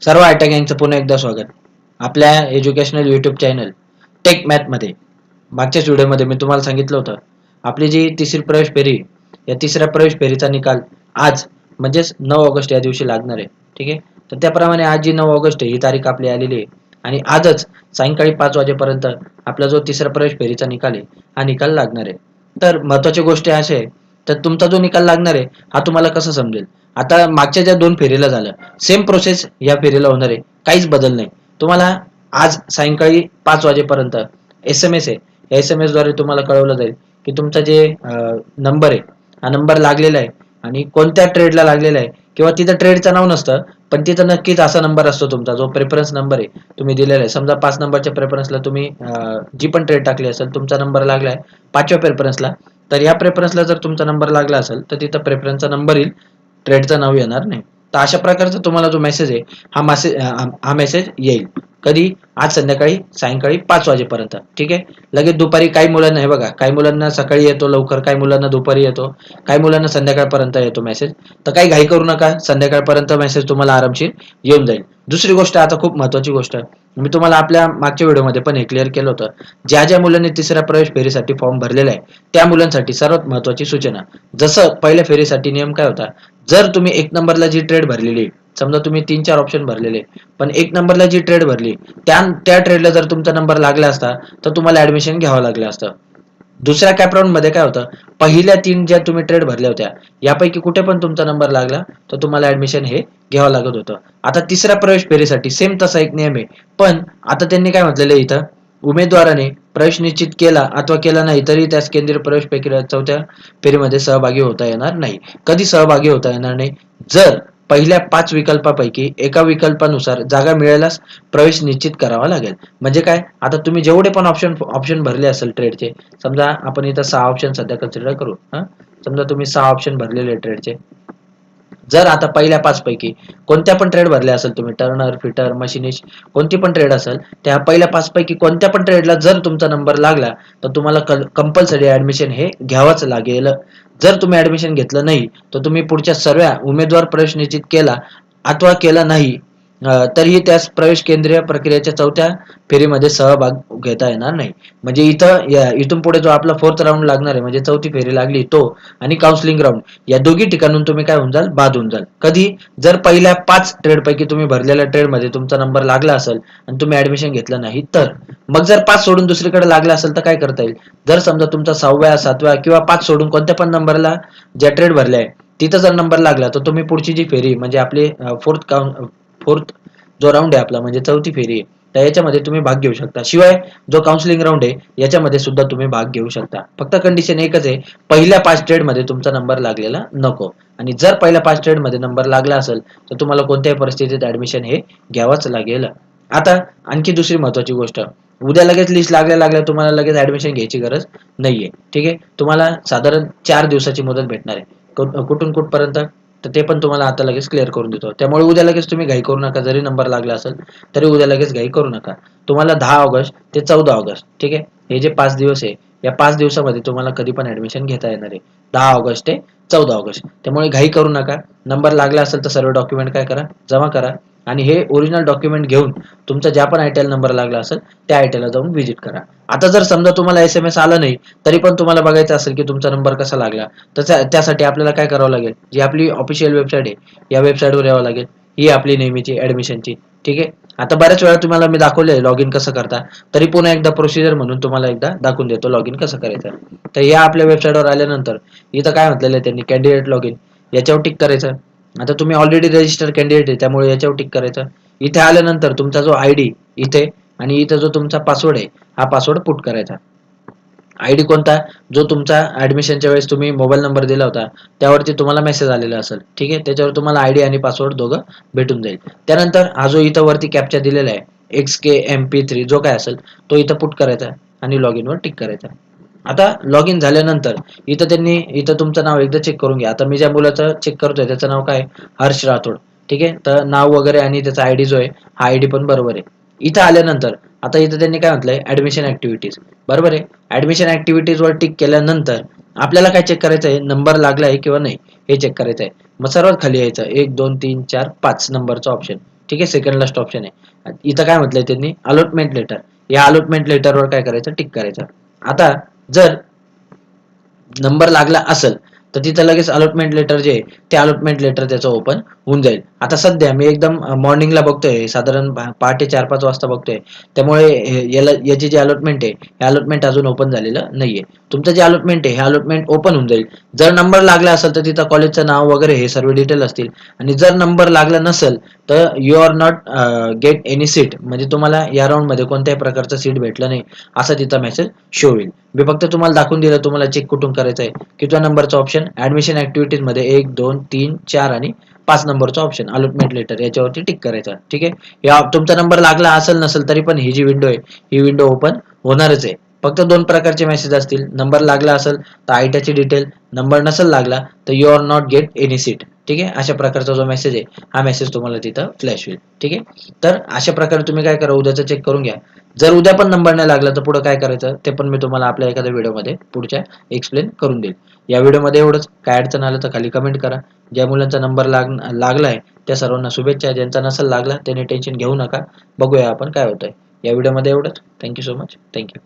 सर्व आयटा गँगचं पुन्हा एकदा स्वागत. आपल्या एज्युकेशनल यूट्यूब चॅनल टेक मॅथमध्ये मागच्याच व्हिडिओमध्ये मी तुम्हाला सांगितलं होतं, आपली जी तिसरी प्रवेश फेरी, या तिसऱ्या प्रवेश फेरीचा निकाल आज म्हणजेच 9 ऑगस्ट या दिवशी लागणार आहे. ठीक आहे. तर त्याप्रमाणे आज जी 9 ऑगस्ट आहे ही तारीख आपली आलेली आहे आणि आजच सायंकाळी 5 वाजेपर्यंत आपला जो तिसरा प्रवेश फेरीचा निकाल आहे हा निकाल लागणार आहे. तर महत्त्वाची गोष्ट अशी आहे, तर तुमचा जो निकाल लागणार आहे हा तुम्हाला कसं समजेल? आता मागच्या ज्या 2 फेरीला झालं, सेम प्रोसेस या फेरीला होणार आहे. काहीच बदल नाही. तुम्हाला आज सायंकाळी 5 वाजेपर्यंत SMS आहे. या SMS द्वारे तुम्हाला कळवलं जाईल की तुमचा जे नंबर आहे, हा नंबर लागलेला आहे आणि कोणत्या ट्रेडला लागलेला आहे किंवा तिथं ट्रेडचं नाव नसतं, पण तिथं नक्कीच असा नंबर असतो तुमचा जो प्रेफरन्स नंबर आहे तुम्ही दिलेला आहे. समजा 5 नंबरच्या प्रेफरन्सला तुम्ही जी पण ट्रेड टाकली असेल, तुमचा नंबर लागला आहे 5व्या प्रेफरन्सला, तर या प्रेफरन्सला जर तुमचा नंबर लागला असेल, तर तिथं प्रेफरन्सचा नंबर येईल, ट्रेडचं नाव येणार नाही. तर अशा प्रकारचा तुम्हाला जो मेसेज आहे हा मेसेज येईल. कधी? आज संध्याकाळी सायंकाळी 5 वाजेपर्यंत. ठीक आहे. लगेच दुपारी काही मुलांना, हे बघा, काही मुलांना सकाळी येतो लवकर, काही मुलांना दुपारी येतो, काही मुलांना संध्याकाळपर्यंत येतो मेसेज. तर काही घाई करू नका, संध्याकाळपर्यंत मेसेज तुम्हाला आरामशीर येऊन जाईल. दुसरी गोष्ट, आता खूप महत्त्वाची गोष्ट, मी तुम्हाला आपल्या मागच्या व्हिडिओमध्ये पण हे क्लिअर केलं होतं. ज्या ज्या मुलांनी तिसऱ्या प्रवेश फेरीसाठी फॉर्म भरलेला आहे त्या मुलांसाठी सर्वात महत्त्वाची सूचना. जसं पहिल्या फेरीसाठी नियम काय होता, जर तुम्ही 1 नंबरला जी ट्रेड भरलेली आहे, समजा तुम्ही 3-4 ऑप्शन भरलेले, पण 1 नंबरला जी ट्रेड भरली त्या ट्रेडला जर तुमचा नंबर लागला असता तर तुम्हाला ऍडमिशन घ्यावं लागलं असतं. दुसऱ्या कॅप राऊंड मध्ये काय होतं, पहिल्या 3 ज्या तुम्ही ट्रेड भरल्या होत्या यापैकी कुठे पण तुमचा नंबर लागला तर तुम्हाला ऍडमिशन हे घ्यावं लागत होतं. आता तिसऱ्या प्रवेश फेरीसाठी सेम तसा एक नियम आहे, पण आता त्यांनी काय म्हटलेलं आहे इथं, उमेदवाराने प्रवेश निश्चित केला अथवा केला नाही तरी त्यास केंद्रीय प्रवेश प्रक्रिया 4थ्या फेरीमध्ये सहभागी होता येणार नाही. कधी सहभागी होता येणार नाही? जर पहिल्या 5 विकल्पापैकी एका विकल्पानुसार जागा मिळाल्यास प्रवेश निश्चित करावा लागेल. म्हणजे काय, आता तुम्ही जेवढे पण ऑप्शन भरले असेल ट्रेडचे, समजा आपण इथं 6 ऑप्शन सध्या कन्सिडर करू. समजा तुम्ही 6 ऑप्शन भरलेले ट्रेडचे, जर आता पहिल्या 5 पैकी कोणत्या पण ट्रेड भरल्या असेल तुम्ही, टर्नर, फिटर, मशिनिस्ट, कोणती पण ट्रेड असेल, त्या पहिल्या 5 पैकी कोणत्या पण ट्रेडला जर तुमचा नंबर लागला तर तुम्हाला कंपल्सरी ऍडमिशन हे घ्यावंच लागेल. जर तुम्ही ऍडमिशन घेतलं नाही तर तुम्ही पुढच्या सर्व उमेदवार प्रवेश निश्चित केला अथवा केला नाही तरीही त्यास प्रवेश केंद्रीय प्रक्रियेच्या 4थ्या फेरीमध्ये सहभाग घेता येणार नाही. म्हणजे इथून पुढे जो आपला 4th राऊंड लागणार आहे, म्हणजे 4थी फेरी लागली तो आणि काउन्सिलिंग राऊंड, या दोघी ठिकाणून तुम्ही काय होऊन जाल, बाद होऊन जाल. कधी? जर पहिल्या 5 ट्रेड पैकी तुम्ही भरलेल्या ट्रेड मध्ये तुमचा नंबर लागला असेल आणि तुम्ही ऍडमिशन घेतलं नाही तर. मग जर 5 सोडून दुसरीकडे लागला असेल तर काय करता येईल, जर समजा तुमचा 6व्या, 7व्या किंवा 5 सोडून कोणत्या पण नंबरला ज्या ट्रेड भरल्या आहे तिथं जर नंबर लागला तर तुम्ही पुढची जी फेरी म्हणजे आपली फोर्थ जो राऊंड आहे आपला, म्हणजे 4थी फेरी आहे, तर याच्यामध्ये तुम्ही भाग घेऊ शकता. शिवाय जो काउन्सिलिंग राऊंड आहे याच्यामध्ये सुद्धा तुम्ही भाग घेऊ शकता. फक्त कंडिशन एकच आहे, पहिल्या 5 ट्रेड मध्ये तुमचा नंबर लागलेला नको. आणि जर पहिल्या 5 ट्रेड मध्ये नंबर लागला असेल तर तुम्हाला कोणत्याही परिस्थितीत ऍडमिशन हे घ्यावंच लागेल. आता आणखी दुसरी महत्वाची गोष्ट, उद्या लगेच लिस्ट लागल्या तुम्हाला लगेच ऍडमिशन घ्यायची गरज नाहीये. ठीक आहे. तुम्हाला साधारण 4 दिवसाची मुदत भेटणार आहे. कुठून कुठपर्यंत, तर ते पण तुम्हाला आता लगेच क्लिअर करून देतो. त्यामुळे उद्या लगेच तुम्ही घाई करू नका. जरी नंबर लागला असेल तरी उद्या लगेच घाई करू नका. तुम्हाला 10 ऑगस्ट ते 14 ऑगस्ट, ठीक आहे, हे जे 5 दिवस आहे, या 5 दिवसामध्ये तुम्हाला कधी पण ऍडमिशन घेता येणार आहे, 10 ऑगस्ट ते 14 ऑगस्ट. त्यामुळे घाई करू नका. नंबर लागला असेल तर सर्व डॉक्युमेंट काय करा, जमा करा आणि हे ओरिजिनल डॉक्युमेंट घेऊन तुमचा ज्या पण आयटीएल नंबर लागला असेल त्या आयटीएलला जाऊन व्हिजिट करा. आता जर समजा तुम्हाला SMS आला नाही तरी पण तुम्हाला बघायचं असेल की तुमचा नंबर कसा लागला, तर त्यासाठी आपल्याला काय करावं लागेल, जी आपली ऑफिशियल वेबसाईट आहे या वेबसाईटवर यावं लागेल. ही आपली नेहमीची ऍडमिशनची. ठीक आहे. आता बऱ्याच वेळा तुम्हाला मी दाखवले लॉग इन कसं करता, तरी पुन्हा एकदा प्रोसिजर म्हणून तुम्हाला एकदा दाखवून देतो लॉग इन कसं करायचं. तर या आपल्या वेबसाईटवर आल्यानंतर इथं काय म्हटलेलं आहे त्यांनी, कॅन्डिडेट लॉग इन, याच्यावर टिक करायचं. आता तुम्ही ऑलरेडी रजिस्टर कॅन्डिडेट आहे त्यामुळे याच्यावर टिक करायचं. इथे आल्यानंतर तुमचा जो आयडी इथे आणि इथे जो तुमचा पासवर्ड आहे हा पासवर्ड पुट करायचा. आयडी कोणता, जो तुमचा ऍडमिशनच्या वेळेस तुम्ही मोबाईल नंबर दिला होता त्यावरती तुम्हाला मेसेज आलेला असेल. ठीक आहे. त्याच्यावर तुम्हाला आयडी आणि पासवर्ड दोघं भेटून जाईल. त्यानंतर हा जो इथं वरती कॅप्चा दिलेला आहे XKMP3 जो काय असेल तो इथं पुट करायचा आणि लॉग इन वर टिक करायचा. आता लॉग इन झाल्यानंतर इथं तुमचं नाव एकदा चेक करून घ्या. आता मी ज्या मुलाचं चेक करतोय त्याचं नाव काय, हर्ष राठोड. ठीक आहे. तर नाव वगैरे आणि त्याचा आयडी जो आहे हा आयडी पण बरोबर आहे. इथं आल्यानंतर आता इथं त्यांनी काय म्हटलंय, ऍडमिशन ऍक्टिव्हिटीज, बरोबर आहे. ऍडमिशन ऍक्टिव्हिटीज वर टिक केल्यानंतर आपल्याला काय चेक करायचं आहे, नंबर लागला आहे किंवा नाही हे चेक करायचं आहे. मग सर्वात खाली यायचं 1 2 3 4 5 नंबरचा ऑप्शन, ठीक आहे, सेकंड लास्ट ऑप्शन आहे. इथं काय म्हटलंय त्यांनी, अलॉटमेंट लेटर. या अलॉटमेंट लेटरवर काय करायचं, टिक करायचं. आता जर नंबर लागला असेल तर तिथं लगेच अलॉटमेंट लेटर जे आहे ते अलॉटमेंट लेटर त्याचं ओपन होऊन जाईल. आता सध्या मी एकदम मॉर्निंगला बघतोय, साधारण पहाटे 4-5 वाजता बघतोय, त्यामुळे याची जी अलॉटमेंट आहे हे अलॉटमेंट अजून ओपन झालेलं नाहीये. तुमचं जे अलॉटमेंट आहे हे अलॉटमेंट ओपन होऊन जाईल. जर नंबर लागला असेल तर तिथं कॉलेजचं नाव वगैरे हे सर्व डिटेल असतील, आणि जर नंबर लागला नसेल तर you are not get any seat, म्हणजे तुम्हाला या राऊंड मध्ये कोणत्याही प्रकारचं सीट भेटलं नाही असा तिथं मेसेज शो होईल. मी फक्त तुम्हाला दाखवून दिलं तुम्हाला चेक कुठून करायचं आहे. कितव्या नंबरचा ऑप्शन, ऍडमिशन ऍक्टिव्हिटीज मध्ये 1, 2, 3, 4 आणि 5 नंबरचा ऑप्शन अलॉटमेंट लेटर, याच्यावरती टिक करायचा. ठीक आहे, या तुमचा नंबर लागला असेल नसेल तरी पण ही जी विंडो आहे ही विंडो ओपन होणारच आहे. फक्त 2 प्रकारचे मेसेज असतील, नंबर लागला असेल तर आयटीची डिटेल, नंबर नसेल लागला तर you are not get any seat. ठीक आहे, अशा प्रकारचा जो मेसेज आहे हा मेसेज तुम्हाला तिथं फ्लॅश होईल. ठीक आहे, तर अशा प्रकारे तुम्ही काय करा, उद्याचं चेक करून घ्या. जर उद्या पण नंबर नाही लागला तर पुढे काय करायचं ते पण मी तुम्हाला आपल्या एखाद्या व्हिडिओमध्ये पुढच्या एक्सप्लेन करून देईल. या व्हिडिओमध्ये एवढंच. काय अडचण आलं तर खाली कमेंट करा. ज्या मुलांचा नंबर लागलाय त्या सर्वांना शुभेच्छा, ज्यांचा नसेल लागला त्यांनी टेन्शन घेऊ नका. बघूया आपण काय होतंय. या व्हिडिओमध्ये एवढंच. Thank you so much. थँक्यू.